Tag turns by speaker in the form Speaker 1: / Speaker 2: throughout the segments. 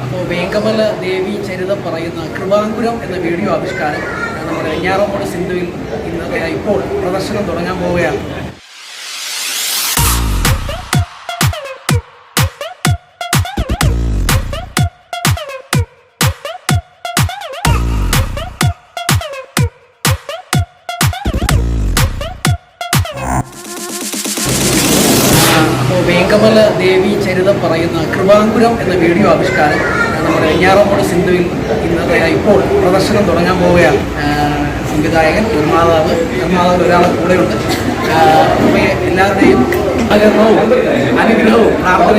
Speaker 1: അപ്പോൾ വേങ്കമല ദേവി ചരിതം പറയുന്ന കൃപാങ്കുരം എന്ന വീഡിയോ ആവിഷ്കാരം നമ്മുടെ വെഞ്ഞാറമൂട് സിന്ധുവിൽ ഇന്ന് ഇപ്പോൾ പ്രദർശനം തുടങ്ങാൻ പോവുകയാണ്. അപ്പോൾ വേങ്കമല ദേവി ചരിതം പറയുന്ന കൃപാങ്കുരം എന്ന വീഡിയോ ആവിഷ്കാരം നമ്മുടെ വെഞ്ഞാറമൂട് സിന്ധുവിൽ ഇന്ന് ഇപ്പോൾ പ്രദർശനം തുടങ്ങാൻ പോവുകയാണ്. സംവിധായകൻ നിർമ്മാതാവ് ഒരാളെ കൂടെയുണ്ട്. അപ്പോൾ എല്ലാവരുടെയും അനുഗ്രഹവും പ്രാർത്ഥന.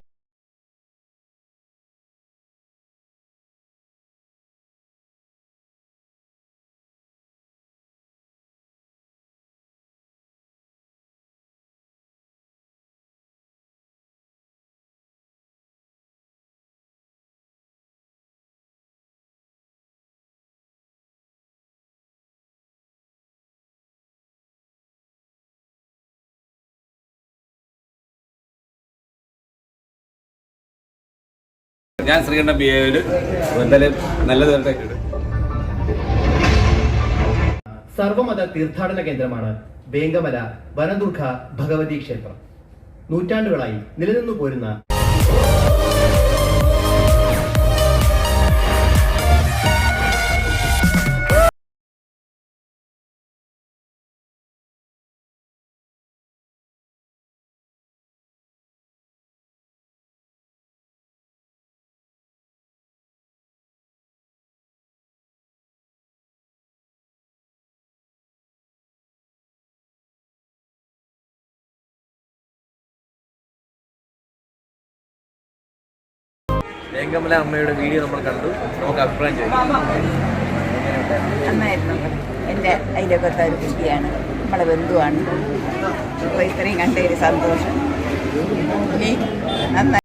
Speaker 2: ഞാൻ ശ്രീകണ്ഠൻ BA എന്തായാലും നല്ലത് വരട്ടെ.
Speaker 3: സർവമത തീർത്ഥാടന കേന്ദ്രമാണ് വേങ്കമല വനദുർഗ ഭഗവതി ക്ഷേത്രം. നൂറ്റാണ്ടുകളായി നിലനിന്നു പോരുന്ന
Speaker 2: വേങ്കമല അമ്മയുടെ വീഡിയോ നമ്മൾ കണ്ടു. നമുക്ക് അഭിപ്രായം ചോദിക്കാം.
Speaker 4: നന്നായിരുന്നു. എൻ്റെ അയൽവക്കത്തെ ഒരു കുട്ടിയാണ്, നമ്മളെ ബന്ധുവാണ്. അപ്പോൾ ഇത്രയും കണ്ടൊരു സന്തോഷം. നന്നായി.